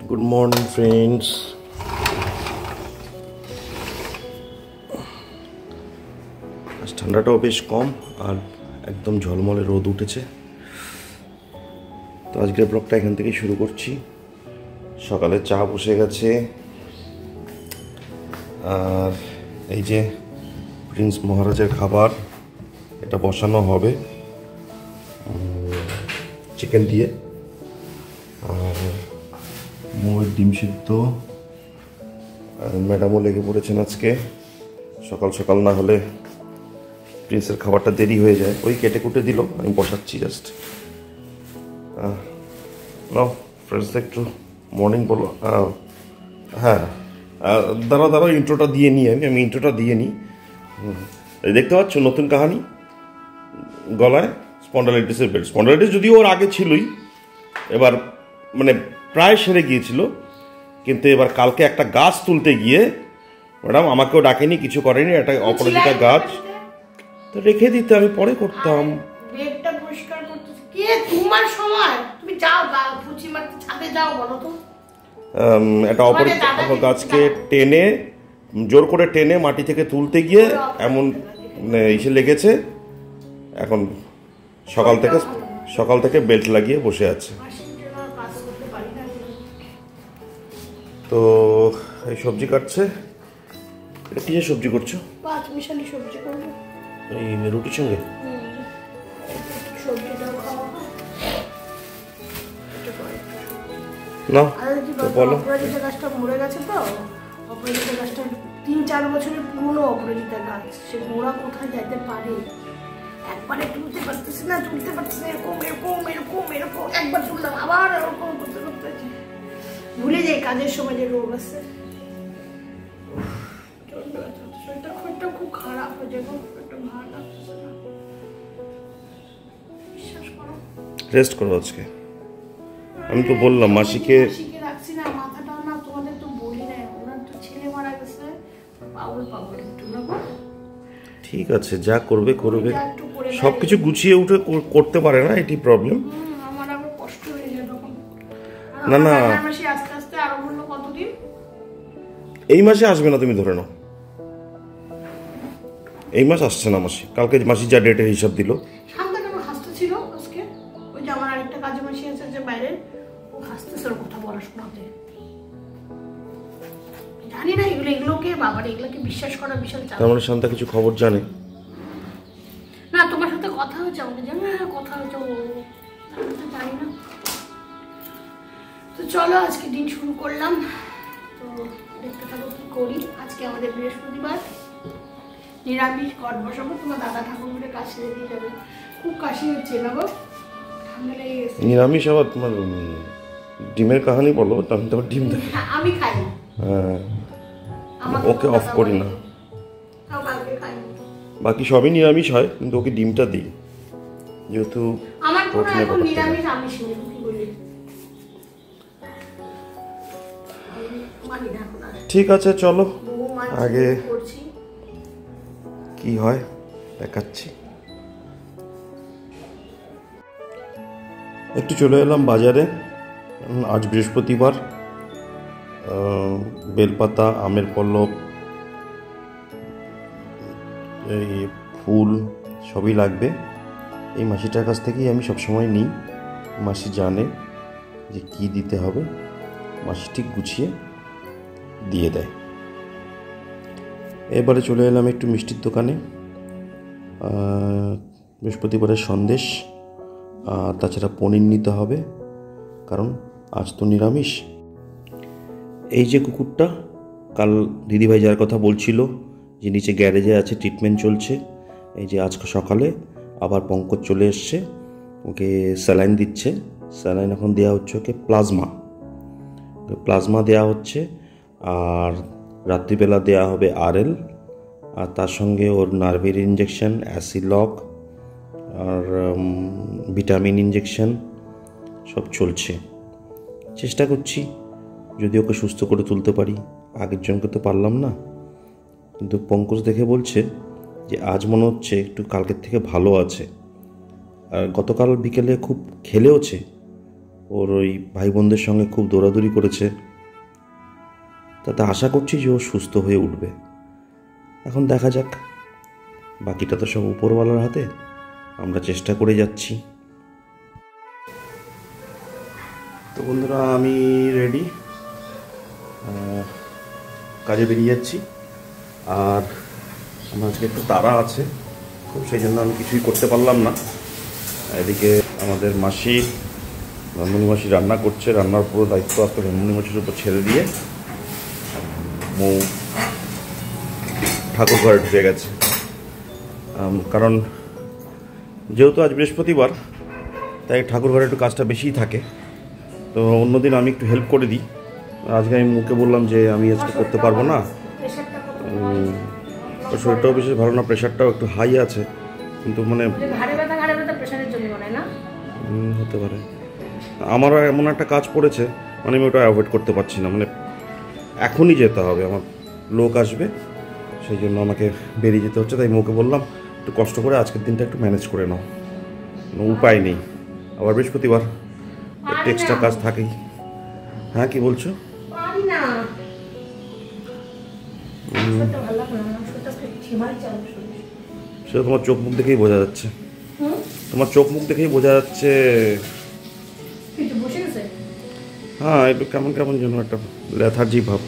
Good morning friends. আজ ঠান্ডাটাও বেশ কম আর একদম ঝলমলে রোদ উঠেছে। তো আজকের ব্লগটা এখান থেকে শুরু করছি। সকালে চা বসে গেছে আর এই যে প্রিন্স মহারাজের খাবার, এটা বসানো হবে চিকেন দিয়ে। আর মোয়ের ডিম সিদ্ধ। ম্যাডামও লেগে পড়েছেন আজকে। সকাল সকাল না হলে প্রিন্সের খাবারটা দেরি হয়ে যায়। ওই কেটে কুটে দিল, আমি বসাচ্ছি জাস্ট। নাও ফ্রেন্ডস একটু মর্নিং বলো। হ্যাঁ দাঁড়াও ইন্ট্রোটা দিয়ে নিই। আমি ইন্ট্রোটা দিয়ে নিই। দেখতে পাচ্ছ নতুন কাহানি, গলায় স্পন্ডালাইটিসের বেল্ট। স্পন্ডালাইটিস যদিও ওর আগে ছিলই, এবার মানে প্রায় সেরে গিয়েছিল, কিন্তু এবার কালকে একটা গাছ তুলতে গিয়ে ম্যাডাম আমাকেও ডাকেনি, কিছু করেনি। একটা অপরাজিতা গাছ তো রেখে দিতে, আমি পরে করতাম। একটা অপরাজিতা গাছকে টেনে, জোর করে টেনে মাটি থেকে তুলতে গিয়ে এমন ইসে লেগেছে। এখন সকাল থেকে বেল্ট লাগিয়ে বসে আছে। তো এই সবজি কাটছে। এটা কিসের সবজি করছো? পাঁচমিশালি সবজি করব এই রুটির সঙ্গে। না বলো। অপরাজিতা গাছটা মরে গেছে তো। অপরাজিতা গাছটা 3-4 বছরের পুরনো অপরাজিতা গাছ। সে মোড়া কোথায় যেতে পারে, একবারে তুলতে পারতেছে না, এরকম এরকম এরকম এরকম। একবার তুললাম আবার এরকম করতে করতে ভুলে যাই কাজের সময় যে রোগ আছে। শরীরটা খুব খারাপ হয়ে যাবে, একটা ভালো লাগছে না। বিশ্বাস করো, রেস্ট করো আজকে। আমি তো বললাম মাসিকে রাখছি না, মাথাটা না তোমাদের তো বলি না। ওনার তো ছেলে মারা গেছে, পাগল একটু না। ঠিক আছে, যা করবে করবে। সবকিছু গুছিয়ে উঠে করতে পারে না, এটি প্রবলেম। আমার আবার কষ্ট হয়ে যায় তখন। না মাসি আস্তে আস্তে আরো বললো কতদিন। এই মাসে আসবে না, তুমি ধরে নাও। এই মাস আসছে না মাসি। কালকে মাসি যা ডেটের হিসাব দিল। শান্তা কেন হাসতেছিল আজকে? ওই যে আমার আরেকটা কাজে মাসি আছে যে বাইরে, ও হাসতেছে ওর কথা বলা শোনাতে। জানি না এগুলোকে বাবারে, এগুলোকে বিশ্বাস করা বিশাল চাপ। তার মানে শান্তা কিছু খবর জানে না? তোমার সাথে কথা হচ্ছে, আমাকে জানি না কথা হচ্ছে, ও জানি না। তো চলো আজকে দিন শুরু করলাম। তো দেখতে থাকো কি করি। আজকে আমাদের বৃহস্পতিবার, নিরামিষ ঘট বসাবো। তোমার দাদা ঠাকুর মিলে কাজ সেরে দিয়ে যাবে। খুব কাশি হচ্ছে না গো, ঠান্ডা লেগে গেছে। নিরামিষ আবার তোমার ডিমের কাহানি বলো। আমি তো ডিম দেখি, আমি খাই। হ্যাঁ ওকে অফ করি না। কালকে খাই, বাকি সবই নিরামিষ হয়, কিন্তু ওকে ডিমটা দিই যেহেতু আমার কোনো এখন নিরামিষ আমিষ নেই। কি বলি, ঠিক আছে চলো আগে কি হয় দেখাচ্ছি। একটু চলে এলাম বাজারে। আজ বৃহস্পতিবার। বেলপাতা, আমের পল্লব, এই ফুল সবই লাগবে। এই মাসিটার কাছ থেকেই আমি সবসময় নিই। মাসি জানে যে কি দিতে হবে, মাসি ঠিক গুছিয়ে দিয়ে দেয়। এবারে চলে এলাম একটু মিষ্টির দোকানে। বৃহস্পতিবারের সন্দেশ আর তাছাড়া পনির নিতে হবে, কারণ আজ তো নিরামিষ। এই যে কুকুরটা কাল দিদিভাই যার কথা বলছিল, যে নিচে গ্যারেজে আছে, ট্রিটমেন্ট চলছে। এই যে আজকে সকালে আবার পঙ্কজ চলে এসছে, ওকে স্যালাইন দিচ্ছে। স্যালাইন এখন দেওয়া হচ্ছে ওকে প্লাজমা দেওয়া হচ্ছে। আর রাত্রিবেলা দেওয়া হবে RL, আর তার সঙ্গে ওর নার্ভের ইঞ্জেকশন, অ্যাসিলক আর ভিটামিন ইঞ্জেকশন সব চলছে। চেষ্টা করছি যদি ওকে সুস্থ করে তুলতে পারি। আগের জনকে তো পারলাম না, কিন্তু পঙ্কজ দেখে বলছে যে আজ মনে হচ্ছে একটু কালকের থেকে ভালো আছে। আর গতকাল বিকেলে খুব খেলেওছে, ওর ওই ভাই বোনদের সঙ্গে খুব দৌড়াদৌড়ি করেছে, তাতে আশা করছি যে ও সুস্থ হয়ে উঠবে। এখন দেখা যাক, বাকিটা তো সব উপরওয়ালার হাতে, আমরা চেষ্টা করে যাচ্ছি। তো বন্ধুরা, আমি রেডি, কাজে বেরিয়ে যাচ্ছি। আর আমার আজকে একটু তাড়া আছে খুব, সেই জন্য আমি কিছুই করতে পারলাম না। এদিকে আমাদের মাসি, রান্নানি মাসি রান্না করছে, রান্নার পুরো দায়িত্ব আজকে রান্নানি মাসির উপর ছেড়ে দিয়ে মৌ ঠাকুর ঘরে ঢুকে গেছে। কারণ যেহেতু আজ বৃহস্পতিবার, তাই ঠাকুর ঘরে একটু কাজটা বেশিই থাকে। তো অন্যদিন আমি একটু হেল্প করে দিই, আজকে আমি মুখে বললাম যে আমি আজকে করতে পারবো না। শরীরটাও বিশেষ ভালো না, প্রেশারটাও একটু হাই আছে, কিন্তু মানে হতে পারে। আমারও এমন একটা কাজ পড়েছে, মানে আমি ওটা অ্যাভয়েড করতে পারছি না। মানে এখনই যেতে হবে, আমার লোক আসবে, সেই জন্য আমাকে বেরিয়ে যেতে হচ্ছে। তাই মুখে বললাম একটু কষ্ট করে আজকের দিনটা একটু ম্যানেজ করে নাও, উপায় নেই। আবার বৃহস্পতিবার একটু এক্সট্রা কাজ থাকেই। হ্যাঁ, কি বলছো? সেটা তোমার চোখ মুখ দেখেই বোঝা যাচ্ছে, তোমার চোখ মুখ দেখেই বোঝা যাচ্ছে। হ্যাঁ, একটু কেমন কেমন যেন একটা লেথার্জি ভাব।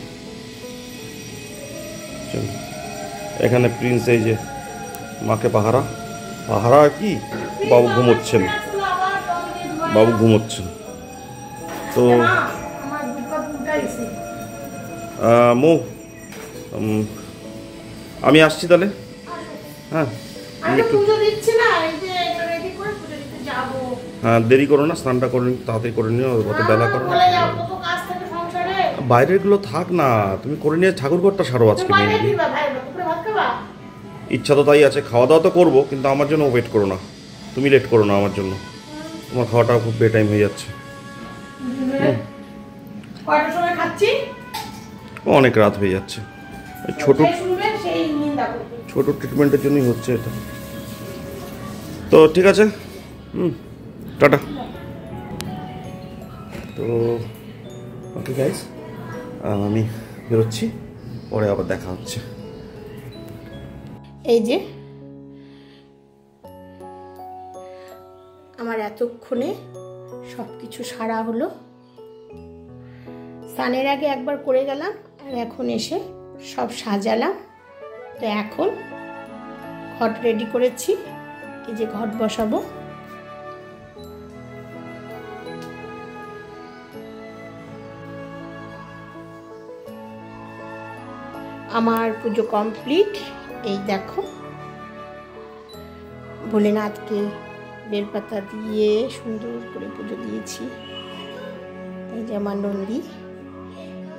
এখানে প্রিন্স এই যে মাকে পাহারা পাহারা কি, বাবু ঘুমোচ্ছেন, বাবু ঘুমোচ্ছেন। তো মৌ, আমি আসছি তাহলে। হ্যাঁ, হ্যাঁ, দেরি করো না, স্নানটা করে তাড়াতাড়ি করে নিও, অত বেলা করো। বাইরেরগুলো থাক না, তুমি করে নিয়ে ঠাকুর ঘরটা সারো আজকে। ইচ্ছা তো তাই আছে, খাওয়া দাওয়া তো করবো, কিন্তু আমার জন্য ওয়েট করো না, তুমি লেট করো না আমার জন্য। তোমার খাওয়াটা খুব বে টাইম হয়ে যাচ্ছে। অনেক রাত হয়ে যাচ্ছে, ছোট ছোট ট্রিটমেন্টের জন্যই হচ্ছে এটা। তো ঠিক আছে, টাটা। তো ওকে গাইস, আমি বেরোচ্ছি, পরে আবার দেখা হচ্ছে। এই যে আমার এতক্ষণে সব কিছু সারা হলো। স্নানের আগে একবার করে গেলাম, আর এখন এসে সব সাজালাম। তো এখন ঘট রেডি করেছি, এই যে ঘট বসাবো। আমার পুজো কমপ্লিট। এই দেখো, ভোলেনাথকে বেলপাতা দিয়ে সুন্দর করে পুজো দিয়েছি। এই যে আমার নন্দী,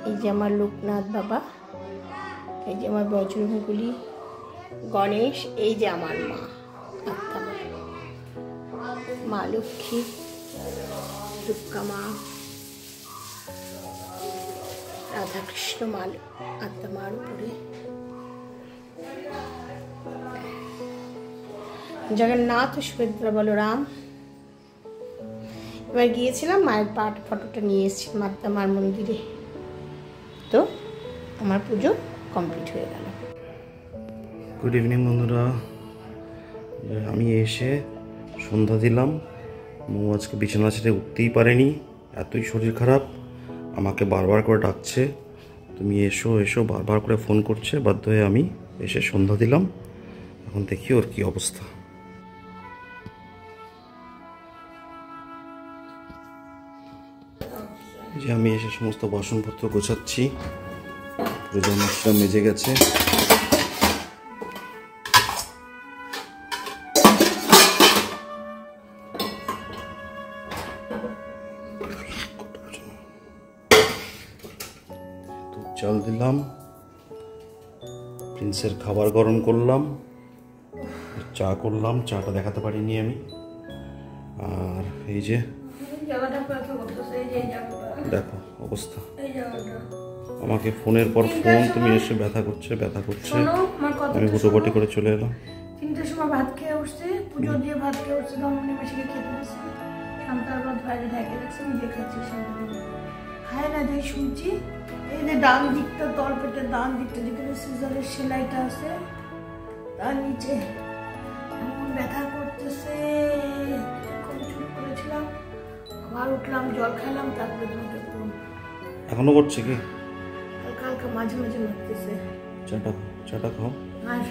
এই যে আমার লোকনাথ বাবা, এই যে আমার বজ্রমুকুলি গণেশ, এই যে আমার মা আত্মা মা লক্ষ্মী, দুর্গা মা, রাধাকৃষ্ণ মা আত্মা মার উপরে, জগন্নাথ, সুভদ্রা, বলরাম। এবার গিয়েছিলাম মায়ের পাট ফটোটা নিয়ে এসেছি আত্মা মার মন্দিরে। তো আমার পুজো কমপ্লিট হয়ে গেল। গুড ইভিনিং বন্ধুরা, আমি এসে সন্ধ্যা দিলাম। মৌ আজকে বিছানা ছেড়ে উঠতেই পারেনি, এতই শরীর খারাপ, আমাকে বারবার করে ডাকছে, তুমি এসো এসো, বারবার করে ফোন করছে। বাধ্য হয়ে আমি এসে সন্ধ্যা দিলাম। এখন দেখি ওর কী অবস্থা। যে আমি এসে সমস্ত বাসনপত্র গোছাচ্ছি, পুরো জিনিসটা মেজে গেছে। চাল দিলাম, প্রিন্সের খাবার গরম করলাম, চা করলাম, চাটা দেখাতে পারিনি আমি। আর এই যে দেখো অবস্থা, আমাকে ফোনের পর ফোন, তুমি এসে ব্যথা করছে ব্যথা করছে, আমি হুটোপাটি করে চলে এলাম। 3টার সময় ভাত খেয়ে উঠছে, পুজো দিয়ে ভাত খেয়ে উঠছে, ধর্মনি মাসিকে খেতে দিচ্ছে, আসলাম, তারপর বাইরে ঢেকে রাখছি, নিজে খাচ্ছি। খায় না যে শুনছি, এই যে ডান দিকটা, তলপেটের ডান দিকটা যেখানে সিজারের সেলাইটা আছে তার নিচে এমন ব্যথা করতেছে। চুপ করেছিলাম, আবার উঠলাম, জল খেলাম, তারপরে তোমাকে ফোন। এখনো করছে কি? হালকা হালকা মাঝে মাঝে মারতেছে। চাটা খাও। আর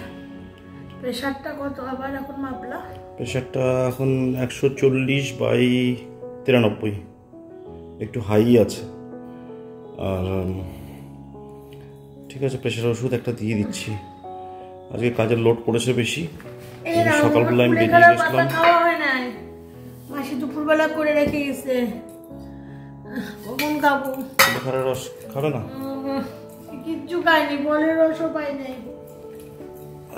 প্রেশারটা কত আবার এখন মাপলা? প্রেশারটা এখন 140/93, একটু হাই আছে। আর ঠিক আছে, প্রেশার ওষুধ একটা দিয়ে দিচ্ছি। আজকে কাজের লোড পড়েছে বেশি, সকালবেলা আমি বেরিয়ে গেছিলাম। খাওয়া হয় নাই, মাসি দুপুরবেলা করে রেখে গেছে, কখন খাবো? কুলেখাড়ার রস খাবে না? কিচ্ছু খাইনি, বলের রসও পাই নাই।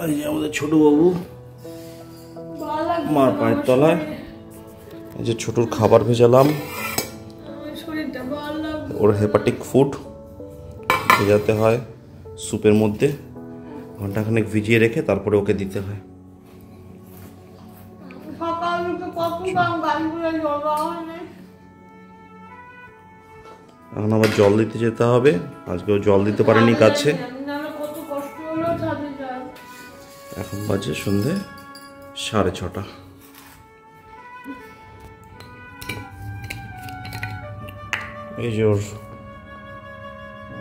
এই যে আমাদের ছোট বাবু মার পায়ের তলায়, এই যে ছোটুর খাবার ভেজালাম। ওর হেপাটিক ফুড ভেজাতে হয় স্যুপের মধ্যে, ঘন্টাখানেক ভিজিয়ে রেখে তারপরে ওকে দিতে হয়। এখন আবার জল দিতে যেতে হবে, আজকেও জল দিতে পারেনি কাছে। এখন বাজে সন্ধে 6:30। এই যে ওর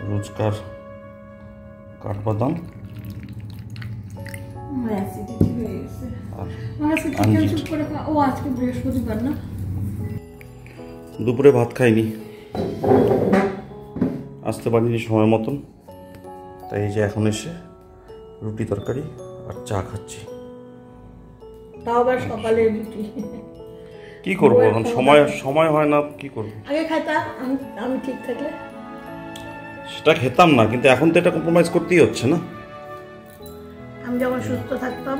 রোজকার কাঠবাদাম দুপুরে ভাত খাইনি, আসতে পারিনি সময় মতন, তাই এই যে এখন এসে রুটি তরকারি আর চা খাচ্ছি। তাও আবার সকালে রুটি। কি করবো এখন, সময় হয় না, কি করবো? আগে খাইতা, আমি ঠিক থাকলে সেটা খেতাম না, কিন্তু এখন তো এটা কম্প্রোমাইজ করতেই হচ্ছে না। আমি যখন সুস্থ থাকতাম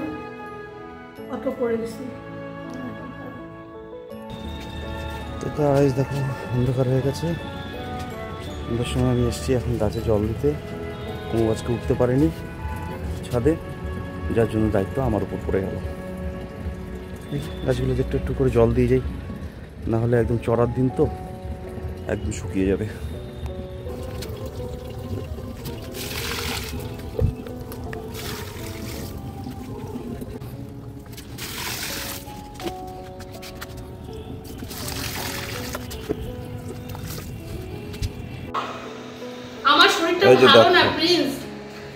কত করে দিছি। তো গাইস দেখো অন্ধকার হয়ে গেছে, সন্ধ্যার সময় আমি এসেছি এখন গাছে জল দিতে। কোনো গাছকে উঠতে পারেনি ছাদে, যার জন্য দায়িত্ব আমার উপর পড়ে গেল। গাছগুলোতে একটু একটু করে জল দিয়ে যাই, না হলে একদম চড়ার দিন তো একদম শুকিয়ে যাবে। আমার শরীরটা ভালো না প্রিন্স,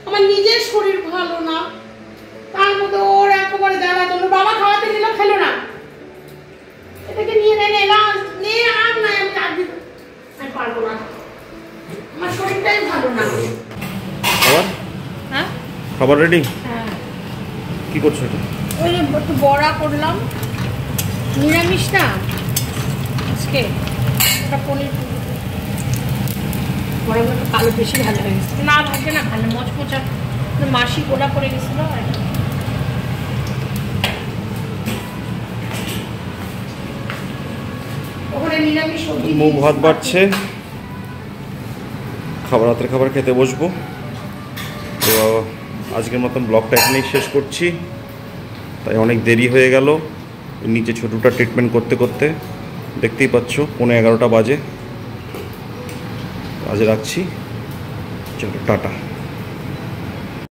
আমার নিজের শরীর ভালো না, তার মধ্যে ওর একেবারে জ্বালা। তোর বাবা খাওয়াতে দিল, খেলো না, এটাকে নিয়ে নে আর না, আমি পারবো না, আমার শরীরটাই ভালো না। খাবার হ্যাঁ খাবার রেডি? হ্যাঁ। কি করছো এটা? ওই যে একটু বড়া করলাম, নিরামিষ না আজকে, ওটা পনির বড়াগুলো একটু কালো বেশি ভালো হয়ে গেছে। না ভাজে না, ভালো মচমচা মাসি গোলা করে গেছিল। ওখানে নিরামিষ সবজি মুখ ভাত বাড়ছে, রাতের খাবার খেতে বসবো। তো আজকের মতন ব্লগটা এখানেই শেষ করছি, তাই অনেক দেরি হয়ে গেল নিচে ছোটুটা ট্রিটমেন্ট করতে করতে। দেখতেই পাচ্ছ 11:15 বাজে। আজ রাখছি, চলো টাটা।